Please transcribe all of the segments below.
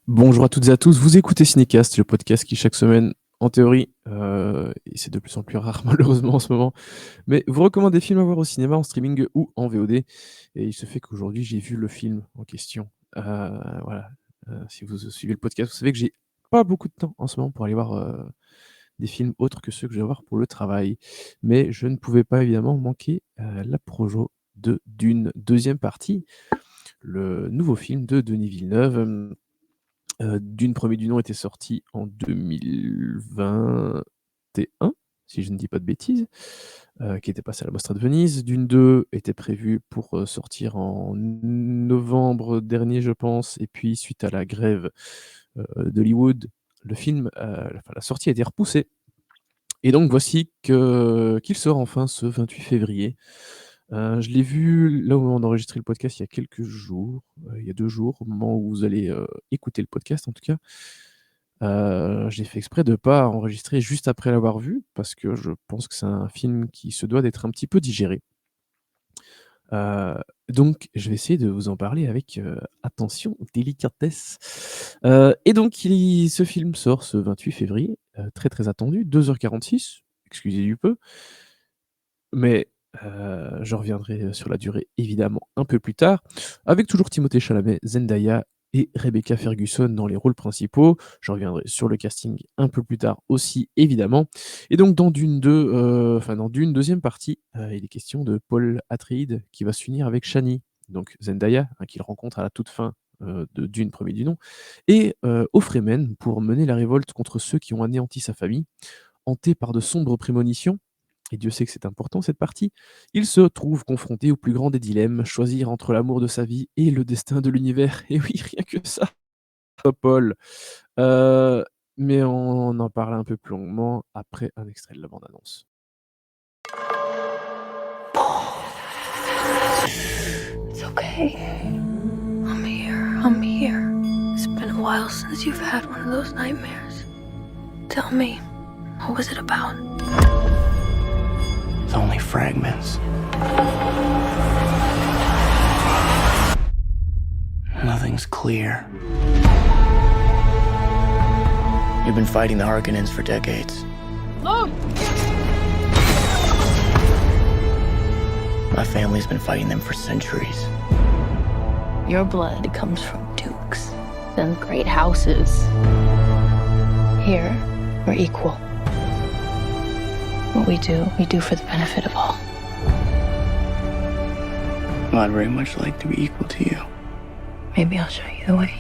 Bonjour à toutes et à tous, vous écoutez Cinécast, le podcast qui chaque semaine, en théorie, et c'est de plus en plus rare malheureusement en ce moment, mais vous recommande des films à voir au cinéma, en streaming ou en VOD. Et il se fait qu'aujourd'hui j'ai vu le film en question. Voilà, si vous suivez le podcast, vous savez que j'ai pas beaucoup de temps en ce moment pour aller voir des films autres que ceux que je vais voir pour le travail. Mais je ne pouvais pas évidemment manquer la projo de Dune, deuxième partie, le nouveau film de Denis Villeneuve. Dune, premier du nom, était sorti en 2021, si je ne dis pas de bêtises, qui était passé à la Mostra de Venise. Dune 2 était prévu pour, sortir en novembre dernier, je pense, et puis suite à la grève, d'Hollywood, le film, la sortie a été repoussée et donc voici qu'il sort enfin ce 28 février. Je l'ai vu là au moment d'enregistrer le podcast il y a quelques jours, il y a 2 jours, au moment où vous allez, écouter le podcast en tout cas. J'ai fait exprès de pas enregistrer juste après l'avoir vu, parce que je pense que c'est un film qui se doit d'être un petit peu digéré. Heu, donc je vais essayer de vous en parler avec, attention, délicatesse. Et donc ce film sort ce 28 février, très, très attendu, 2h46, excusez du peu, mais je reviendrai sur la durée évidemment un peu plus tard, avec toujours Timothée Chalamet, Zendaya et Rebecca Ferguson dans les rôles principaux. Je reviendrai sur le casting un peu plus tard aussi évidemment. Et donc dans Dune 2, dans Dune deuxième partie, il est question de Paul Atreides qui va s'unir avec Chani, donc Zendaya, hein, qu'il rencontre à la toute fin, de Dune premier du nom, et aux Fremen pour mener la révolte contre ceux qui ont anéanti sa famille. Hanté par de sombres prémonitions, et Dieu sait que c'est important cette partie, il se trouve confronté au plus grand des dilemmes, choisir entre l'amour de sa vie et le destin de l'univers. Et oui, rien que ça, Paul. Heu, mais on en parle un peu plus longuement après un extrait de la bande annonce. It's okay. I'm here. I'm here. It's been a while since you've had one of those nightmares. Tell me, what was it about? It's only fragments. Nothing's clear. You've been fighting the Harkonnens for decades. My family's been fighting them for centuries. Your blood comes from dukes, then great houses. Here, we're equal. What we do for the benefit of all. Well, I'd very much like to be equal to you. Maybe I'll show you the way.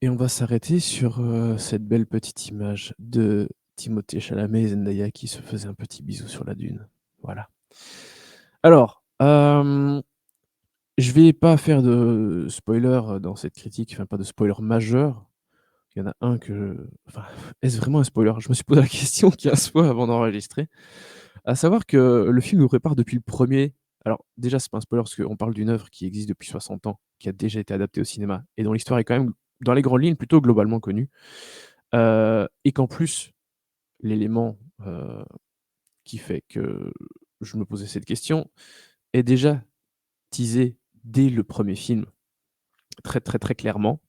Et on va s'arrêter sur, cette belle petite image de Timothée Chalamet et Zendaya qui se faisaient un petit bisou sur la dune. Voilà. Alors, je vais pas faire de spoiler, dans cette critique, enfin pas de spoiler majeur. Il y en a un enfin, est-ce vraiment un spoiler? Je me suis posé la question 15 fois avant d'enregistrer. À savoir que le film nous prépare depuis le premier. Alors déjà, c'est pas un spoiler parce qu'on parle d'une œuvre qui existe depuis 60 ans, qui a déjà été adaptée au cinéma et dont l'histoire est quand même, dans les grandes lignes, plutôt globalement connue. Et qu'en plus, l'élément, qui fait que je me posais cette question est déjà teasé dès le premier film, très, très, très clairement,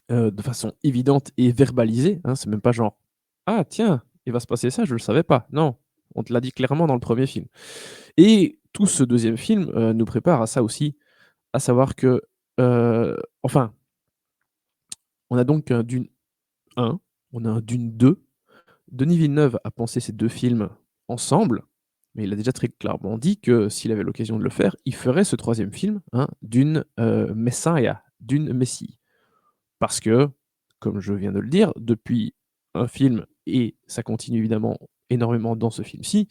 de façon évidente et verbalisée, hein. C'est même pas genre: «Ah tiens, il va se passer ça, je le savais pas». Non, on te l'a dit clairement dans le premier film. Et tout ce deuxième film, nous prépare à ça aussi, à savoir que, enfin, on a donc un Dune 1, on a un Dune 2. Denis Villeneuve a pensé ces 2 films ensemble, mais il a déjà très clairement dit que s'il avait l'occasion de le faire, il ferait ce troisième film, hein, Dune, Messiah, Dune Messie. Parce que, comme je viens de le dire, depuis un film, et ça continue évidemment énormément dans ce film-ci,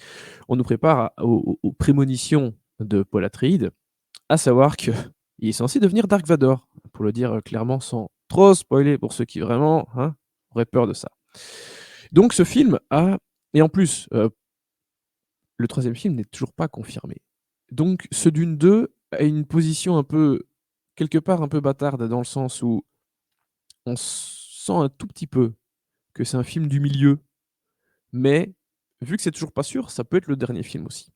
on nous prépare aux prémonitions de Paul Atreides, à savoir qu'il est censé devenir Dark Vador, pour le dire, clairement sans trop spoiler pour ceux qui vraiment, hein, auraient peur de ça. Donc ce film a, et en plus, le troisième film n'est toujours pas confirmé. Donc ce Dune 2 a une position un peu, quelque part un peu bâtarde, dans le sens où on sent un tout petit peu que c'est un film du milieu, mais vu que c'est toujours pas sûr, ça peut être le dernier film aussi.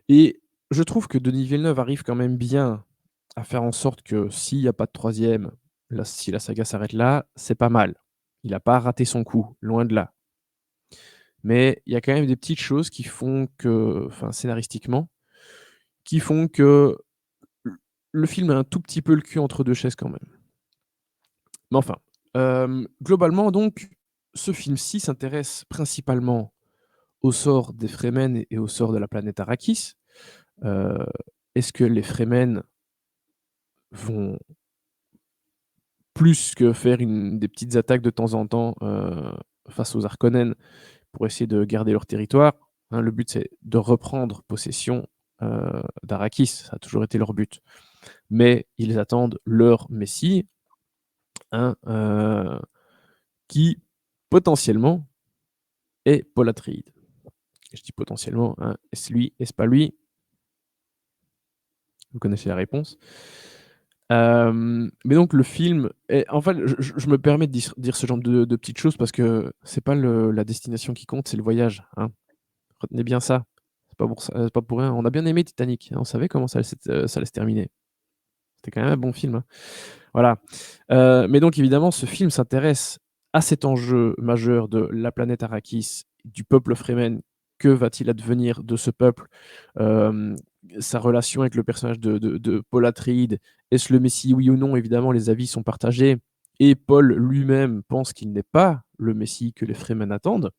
Et je trouve que Denis Villeneuve arrive quand même bien à faire en sorte que s'il y a pas de troisième, si la saga s'arrête là, c'est pas mal. Il a pas raté son coup, loin de là. Mais il y a quand même des petites choses qui font que enfin scénaristiquement, qui font que l le film a un tout petit peu le cul entre 2 chaises quand même. Mais enfin, globalement donc, ce film-ci s'intéresse principalement au sort des Fremen et au sort de la planète Arrakis. Heu, est-ce que les Fremen vont plus que faire des petites attaques de temps en temps, face aux Harkonnen pour essayer de garder leur territoire, hein, le but c'est de reprendre possession, d'Arrakis, ça a toujours été leur but. Mais ils attendent leur messie, hein, qui potentiellement est Paul Atreides. Je dis potentiellement, hein, est-ce lui? Est-ce pas lui? Vous connaissez la réponse. Mais donc le film est en fait, je me permets de dire ce genre de petites choses parce que c'est pas la destination qui compte, c'est le voyage, hein. Retenez bien ça. C'est pas pour rien. On a bien aimé Titanic, hein, on savait comment ça allait se terminer. C'était quand même un bon film, hein. Voilà. Mais donc évidemment, ce film s'intéresse à cet enjeu majeur de la planète Arrakis, du peuple Fremen. Que va-t-il advenir de ce peuple? Hem, Sa relation avec le personnage de Paul Atreides. Est-ce le Messie, oui ou non? Évidemment, les avis sont partagés et Paul lui-même pense qu'il n'est pas le Messie que les Fremen attendent.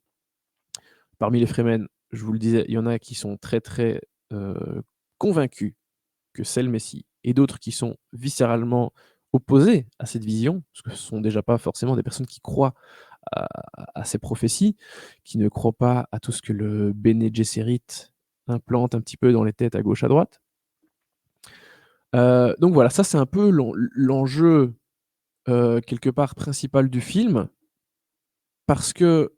Parmi les Fremen, je vous le disais, il y en a qui sont très, très, convaincus que c'est le Messie et d'autres qui sont viscéralement opposés à cette vision, parce que ce sont déjà pas forcément des personnes qui croient à ces prophéties, qui ne croient pas à tout ce que le Bene Gesserit implante un petit peu dans les têtes à gauche, à droite. Donc voilà, ça c'est un peu l'enjeu, quelque part principal du film, parce que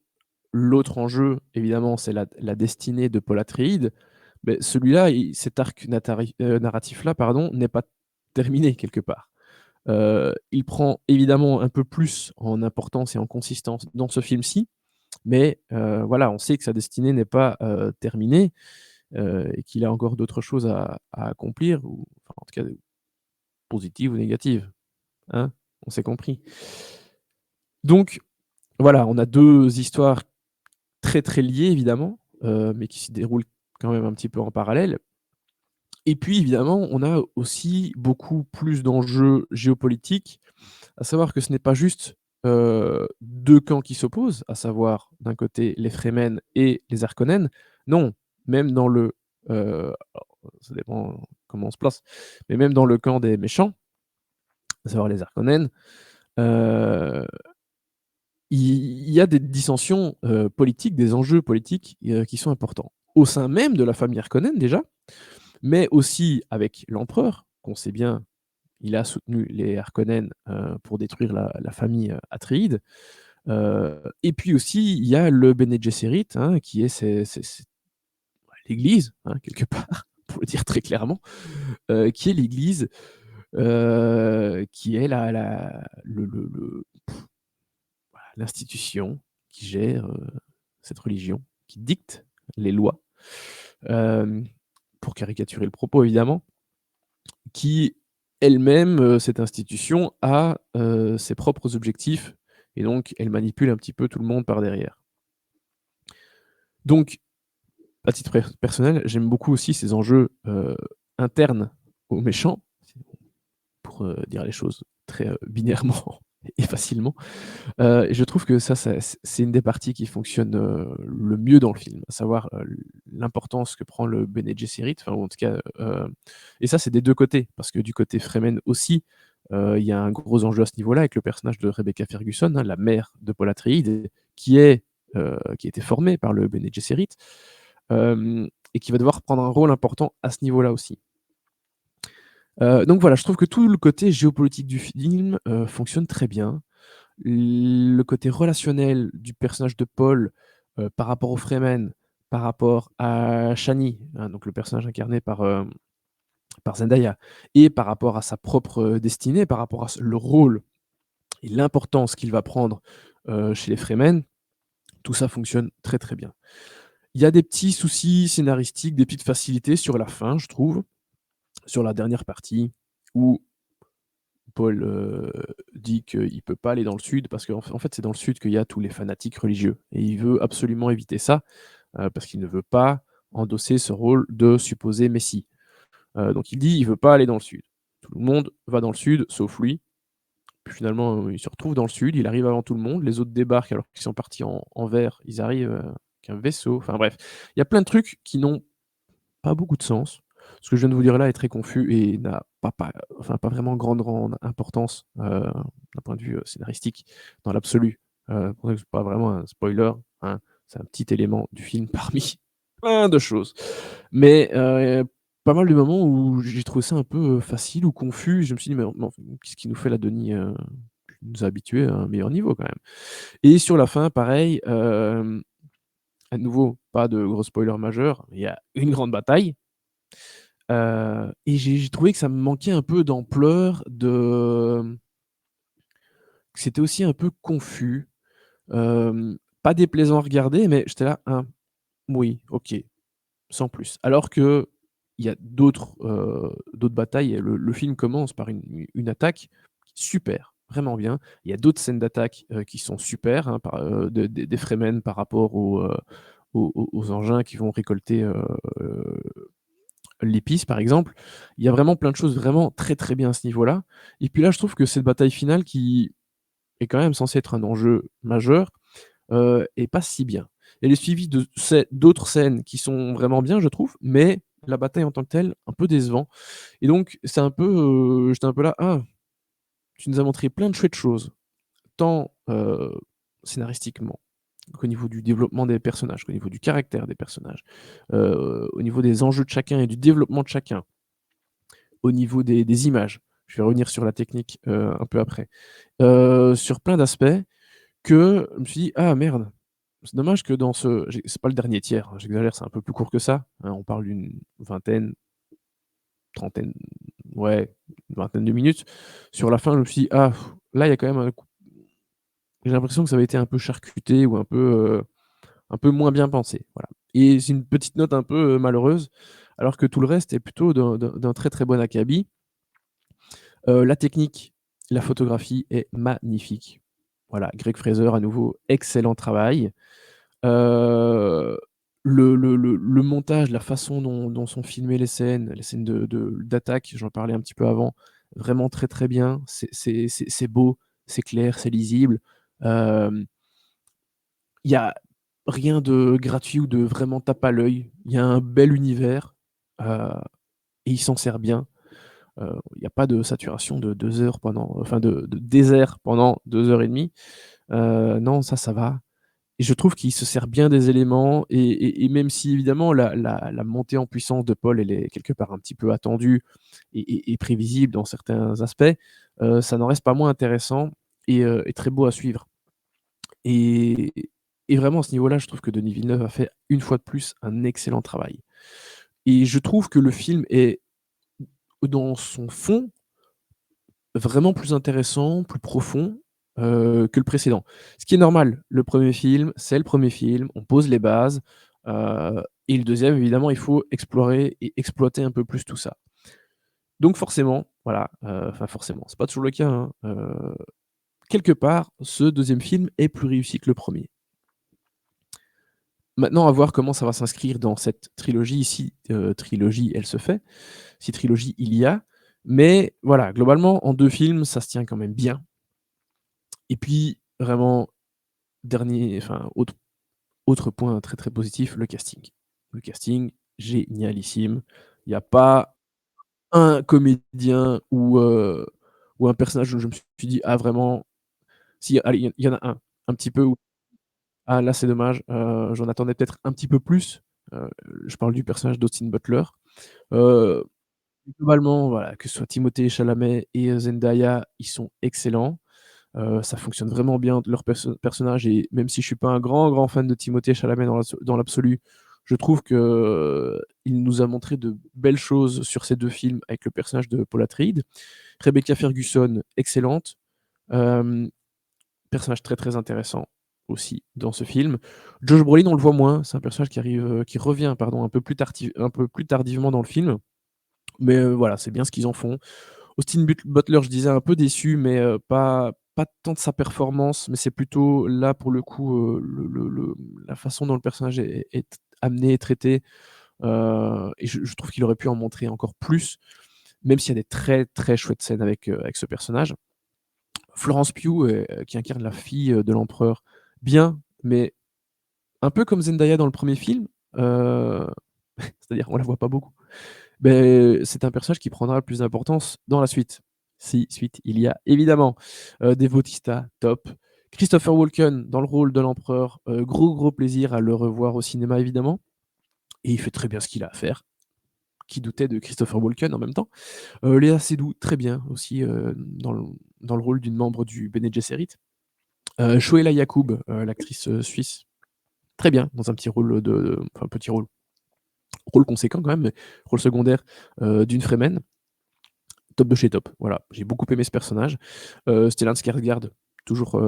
l'autre enjeu, évidemment, c'est la destinée de Paul Atreides. Beh, celui-là, cet arc narratif-là, pardon, n'est pas terminé quelque part. Il prend évidemment un peu plus en importance et en consistance dans ce film-ci, mais voilà, on sait que sa destinée n'est pas, terminée, et qu'il a encore d'autres choses à accomplir ou enfin, en tout cas, positives ou négatives, hein? On s'est compris. Donc voilà, on a 2 histoires très, très liées évidemment, mais qui se déroulent quand même un petit peu en parallèle. Et puis évidemment, on a aussi beaucoup plus d'enjeux géopolitiques, à savoir que ce n'est pas juste, 2 camps qui s'opposent, à savoir d'un côté les Fremen et les Harkonnen. Non, même dans alors ça dépend comment on se place, mais même dans le camp des méchants, à savoir les Harkonnen, heu, il y a des dissensions, politiques, des enjeux politiques, qui sont importants. Au sein même de la famille Harkonnen déjà, mais aussi avec l'empereur, qu'on sait bien, il a soutenu les Harkonnen, pour détruire la famille, Atréide. Et puis aussi, il y a le Bene Gesserit, hein, qui est l'église, hein, quelque part, pour le dire très clairement, qui est l'église, qui est voilà, l'institution qui gère, cette religion, qui dicte les lois, hem, pour caricaturer le propos évidemment, qui elle-même, cette institution a, ses propres objectifs et donc elle manipule un petit peu tout le monde par derrière. Donc à titre personnel, j'aime beaucoup aussi ces enjeux, internes aux méchants, pour, dire les choses très, binairement et facilement. Et je trouve que ça c'est une des parties qui fonctionne, le mieux dans le film, à savoir, l'importance que prend le Bene Gesserit, enfin ou en tout cas, et ça c'est des 2 côtés, parce que du côté Fremen aussi, il y a un gros enjeu à ce niveau-là avec le personnage de Rebecca Ferguson, hein, la mère de Paul Atreides, qui a été formée par le Bene Gesserit, et qui va devoir prendre un rôle important à ce niveau-là aussi. Donc voilà, je trouve que tout le côté géopolitique du film, fonctionne très bien. Le côté relationnel du personnage de Paul, par rapport aux Fremen, par rapport à Chani, hein, donc le personnage incarné par Zendaya et par rapport à sa propre, destinée, par rapport à le rôle et l'importance qu'il va prendre, chez les Fremen, tout ça fonctionne très, très bien. Il y a des petits soucis scénaristiques, des petites facilités sur la fin, je trouve, sur la dernière partie où Paul, dit qu'il peut pas aller dans le sud parce qu'en fait, c'est dans le sud qu'il y a tous les fanatiques religieux et il veut absolument éviter ça, parce qu'il ne veut pas endosser ce rôle de supposé messie. Donc il dit: «Il veut pas aller dans le sud». Tout le monde va dans le sud sauf lui. Puis finalement, il se retrouve dans le sud, il arrive avant tout le monde, les autres débarquent alors qu'ils sont partis en vers, ils arrivent, avec un vaisseau, enfin bref. Il y a plein de trucs qui n'ont pas beaucoup de sens. Ce que je viens de vous dire là est très confus et n'a pas vraiment grande importance, d'un point de vue, scénaristique dans l'absolu. Pour ça que c'est pas vraiment un spoiler, hein. C'est un petit élément du film parmi plein de choses. Mais, pas mal de moments où j'ai trouvé ça un peu, facile ou confus. Je me suis dit: «Mais enfin, qu'est-ce qu'il nous fait là Denis, il nous a habitués à un meilleur niveau quand même». Et sur la fin pareil, à nouveau pas de gros spoiler majeur, il y a une grande bataille. Et j'ai trouvé que ça me manquait un peu d'ampleur, que c'était aussi un peu confus, pas déplaisant à regarder, mais j'étais là: «Hein, oui, OK, sans plus». Alors qu'il y a d'autres batailles et le film commence par une attaque super, vraiment bien. Il y a d'autres scènes d'attaque, qui sont super, hein, des Fremen par rapport aux engins qui vont récolter, l'épice, par exemple. Il y a vraiment plein de choses vraiment très, très bien à ce niveau-là. Et puis là, je trouve que cette bataille finale qui est quand même censée être un enjeu majeur, est pas si bien. Elle est suivie d'autres scènes qui sont vraiment bien, je trouve, mais la bataille en tant que telle, un peu décevant. Et donc c'est un peu, j'étais un peu là: «Ah, tu nous as montré plein de chouettes choses, tant, scénaristiquement qu'au niveau du développement des personnages, qu'au niveau du caractère des personnages, au niveau des enjeux de chacun et du développement de chacun, au niveau des images». Je vais revenir sur la technique, un peu après. Sur plein d'aspects que je me suis dit: «Ah merde, c'est dommage que dans ce» c'est pas le dernier tiers, hein, j'exagère, c'est un peu plus court que ça, hein, on parle d'une vingtaine, trentaine, ouais, une vingtaine de minutes. Sur la fin, je me suis dit: «Ah, là, il y a quand même un coup», j'ai l'impression que ça avait été un peu charcuté ou un peu moins bien pensé, voilà. Et c'est une petite note un peu, malheureuse, alors que tout le reste est plutôt d'un très, très bon acabit. La technique, la photographie est magnifique. Voilà, Greg Fraser à nouveau, excellent travail. Heu, le montage, la façon dont sont filmées les scènes d'attaque, j'en parlais un petit peu avant, vraiment très, très bien. C'est beau, c'est clair, c'est lisible. Hem, il y a rien de gratuit ou de vraiment tape à l'œil. Il y a un bel univers, heu et il s'en sert bien. Il y a pas de saturation de 2 heures de désert pendant 2 heures et demie. Non, ça va. Et je trouve qu'il se sert bien des éléments et même si évidemment la montée en puissance de Paul, elle est quelque part un petit peu attendue et prévisible dans certains aspects, ça n'en reste pas moins intéressant et très beau à suivre. Et et vraiment à ce niveau-là, je trouve que Denis Villeneuve a fait une fois de plus un excellent travail. Et je trouve que le film est, dans son fond, vraiment plus intéressant, plus profond, que le précédent. Ce qui est normal, le premier film, c'est le premier film, on pose les bases, et le deuxième, évidemment, il faut explorer et exploiter un peu plus tout ça. Donc forcément, voilà, enfin forcément, c'est pas toujours le cas, hein, quelque part, ce deuxième film est plus réussi que le premier. Maintenant à voir comment ça va s'inscrire dans cette trilogie, si, trilogie elle se fait, si trilogie il y a. Mais voilà, globalement, en 2 films, ça se tient quand même bien. Et puis vraiment, autre point très, très positif, le casting. Le casting, génialissime. Il y a pas un comédien ou un personnage où je me suis dit: «Ah vraiment», si, allez, il y en a un petit peu où: «Ah là, c'est dommage, j'en attendais peut-être un petit peu plus». Je parle du personnage d'Austin Butler. Heu, Globalement, voilà, que ce soit Timothée Chalamet et Zendaya, ils sont excellents. Ça fonctionne vraiment bien leur personnage et même si je suis pas un grand, grand fan de Timothée Chalamet dans l'absolu, je trouve qu'il nous a montré de belles choses sur ces 2 films avec le personnage de Paul Atreides. Rebecca Ferguson, excellente, hem, personnage très, très intéressant. aussi dans ce film. Josh Brolin, on le voit moins, c'est un personnage qui revient pardon, un peu plus tardivement dans le film, mais voilà, c'est bien ce qu'ils en font. Austin Butler, je disais un peu déçu, mais pas tant de sa performance, mais c'est plutôt là pour le coup, la façon dont le personnage est amené et traité, et je trouve qu'il aurait pu en montrer encore plus, même s'il y a des très, très chouettes scènes avec ce personnage. Florence Pugh, qui incarne la fille, de l'empereur, bien, mais un peu comme Zendaya dans le premier film, heu, c'est-à-dire on la voit pas beaucoup. Beh, c'est un personnage qui prendra le plus d'importance dans la suite. Si suite il y a évidemment. Dave Bautista, top. Christopher Walken dans le rôle de l'empereur, gros plaisir à le revoir au cinéma évidemment, et il fait très bien ce qu'il a à faire. Qui doutait de Christopher Walken en même temps? Léa Seydoux, très bien aussi, dans le rôle d'une membre du Bene Gesserit. Shoéla Yacoub, l'actrice, suisse, très bien dans un petit rôle enfin petit rôle conséquent quand même, mais rôle secondaire, d'une Fremen. Top de chez top, voilà. J'ai beaucoup aimé ce personnage. Stellan Skarsgård, toujours,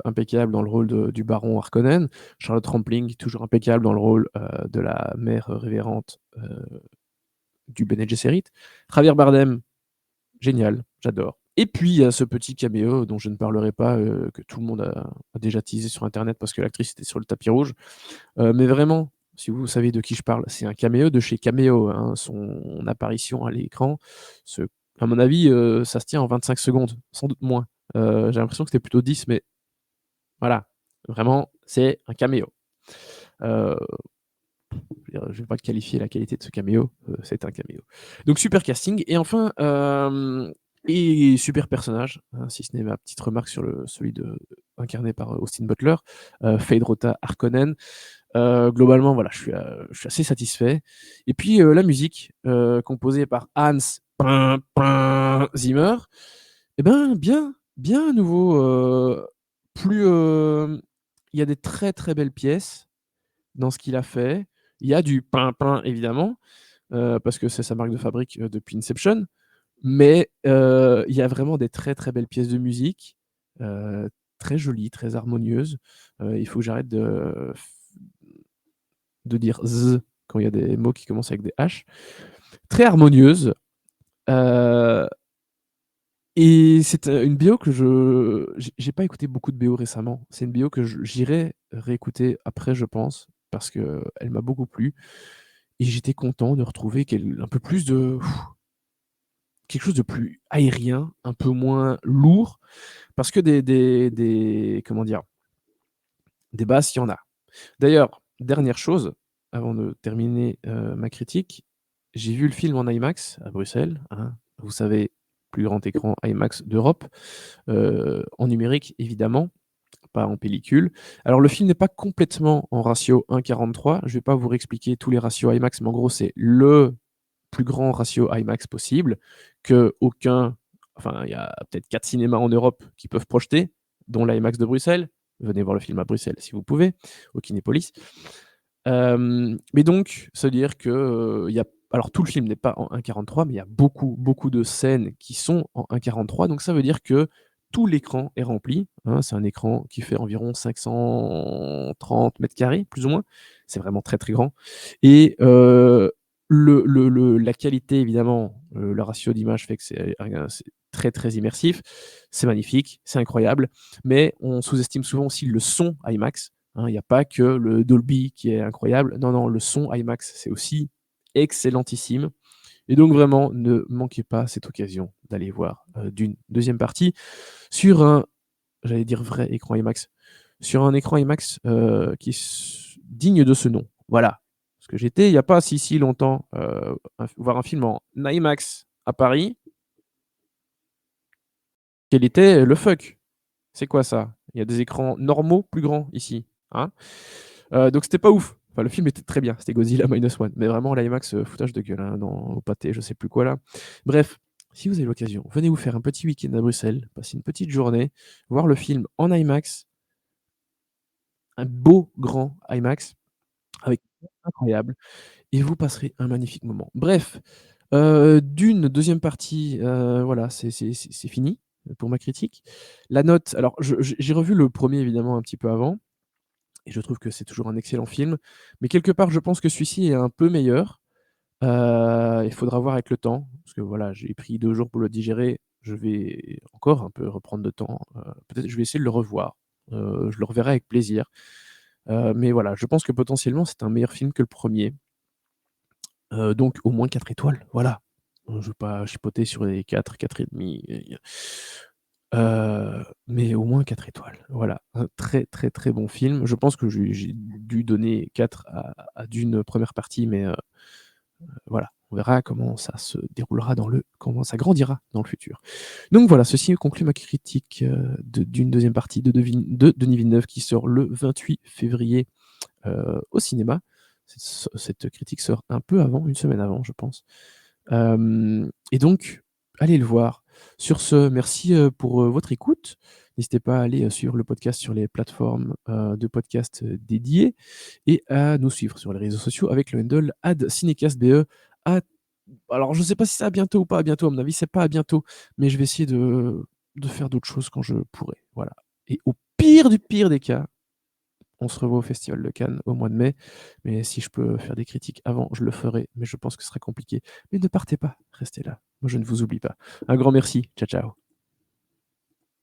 impeccable dans le rôle du baron Harkonnen. Charlotte Rampling, toujours impeccable dans le rôle, de la mère révérente, du Bene Gesserit. Javier Bardem, génial, j'adore. Et puis il y a ce petit caméo dont je ne parlerai pas, que tout le monde a déjà teasé sur internet parce que l'actrice était sur le tapis rouge. Mais vraiment, si vous savez de qui je parle, c'est un caméo de chez Cameo, hein. Son apparition à l'écran, se à mon avis, ça se tient en 25 secondes, sans doute moins. J'ai l'impression que c'était plutôt 10, mais voilà, vraiment, c'est un caméo. Heu, je vais pas qualifier la qualité de ce caméo, c'est un caméo. Donc super casting et enfin, et super personnage, hein, si ce n'est ma petite remarque sur celui incarné par Austin Butler, Feyd-Rautha Harkonnen. Globalement, voilà, je suis assez satisfait. Et puis, la musique, composée par Hans Zimmer, et ben, bien à nouveau, plus, il y a des très, très belles pièces dans ce qu'il a fait. Il y a du évidemment, parce que c'est sa marque de fabrique, depuis Inception. Mais, il y a vraiment des très, très belles pièces de musique, heu, très jolies, très harmonieuses. Il faut que j'arrête de dire «z» quand il y a des mots qui commencent avec des H. Très harmonieuse, heu et c'est, une BO que j'ai pas écouté beaucoup de BO récemment. C'est une BO que j'irai réécouter après, je pense, parce qu'elle m'a beaucoup plu et j'étais content de retrouver un peu plus de quelque chose de plus aérien, un peu moins lourd, parce que des comment dire? Des basses, il y en a. D'ailleurs, dernière chose, avant de terminer, ma critique, j'ai vu le film en IMAX à Bruxelles, hein. Vous savez, plus grand écran IMAX d'Europe, en numérique évidemment, pas en pellicule. Alors le film n'est pas complètement en ratio 1:43, je vais pas vous réexpliquer tous les ratios IMAX, mais en gros, c'est le plus grand ratio IMAX possible qu'aucun enfin, il y a peut-être 4 cinémas en Europe qui peuvent projeter, dont l'IMAX de Bruxelles. Venez voir le film à Bruxelles si vous pouvez, au Kinépolis. Mais donc, ça veut dire que, il y a alors tout le film n'est pas en 1:43, mais il y a beaucoup de scènes qui sont en 1:43, donc ça veut dire que tout l'écran est rempli, hein. C'est un écran qui fait environ 530 m², plus ou moins. C'est vraiment très, très grand et la qualité évidemment, le ratio d'image fait que c'est très, très immersif. C'est magnifique, c'est incroyable, mais on sous-estime souvent aussi le son IMAX. Hein, il y a pas que le Dolby qui est incroyable. Non, non, le son IMAX, c'est aussi excellentissime et donc vraiment, ne manquez pas cette occasion d'aller voir, Dune 2e partie sur j'allais dire vrai écran IMAX, sur un écran IMAX, qui digne de ce nom. Voilà. Parce que j'étais il y a pas si longtemps, voir un film en IMAX à Paris. Quel était le fuck? C'est quoi ça? Il y a des écrans normaux plus grands ici, hein? Donc c'était pas ouf. Enfin, le film était très bien, c'était Godzilla Minus One, mais vraiment l'IMAX, foutage de gueule, hein, au pâté, je sais plus quoi là. Bref, si vous avez l'occasion, venez vous faire un petit week-end à Bruxelles, passer une petite journée, voir le film en IMAX, un beau grand IMAX avec incroyable et vous passerez un magnifique moment. Bref, Dune 2e partie, voilà, c'est fini pour ma critique. La note alors j'ai revu le premier évidemment un petit peu avant. et je trouve que c'est toujours un excellent film. Mais quelque part, je pense que celui-ci est un peu meilleur. Il faudra voir avec le temps, parce que voilà, j'ai pris 2 jours pour le digérer. Je vais encore un peu reprendre de temps, peut-être je vais essayer de le revoir. Je le reverrai avec plaisir. Mais voilà, je pense que potentiellement c'est un meilleur film que le premier. Donc au moins 4 étoiles, voilà. Je veux pas chipoter sur les 4, 4,5 mais au moins 4 étoiles, voilà. Un très, très, très bon film. Je pense que j'ai dû donner 4 à Dune, première partie, mais voilà, on verra comment ça se déroulera comment ça grandira dans le futur. Donc voilà, ceci conclut ma critique, d'une deuxième partie de Denis Villeneuve qui sort le 28 février, au cinéma. Cette critique sort un peu avant, une semaine avant, je pense. Et donc, allez le voir. Sur ce, merci, pour, votre écoute. N'hésitez pas à aller, suivre le podcast sur les plateformes, de podcast, dédiées et à nous suivre sur les réseaux sociaux avec le handle @cinécastBE. À Alors je sais pas si c'est à bientôt ou pas à bientôt, à mon avis, c'est pas à bientôt, mais je vais essayer de faire d'autres choses quand je pourrai, voilà. Et au pire du pire des cas, on se revoit au Festival de Cannes au mois de mai, mais si je peux faire des critiques avant, je le ferai, mais je pense que ce sera compliqué. Mais ne partez pas, restez là. Moi, je ne vous oublie pas. Un grand merci. Ciao, ciao.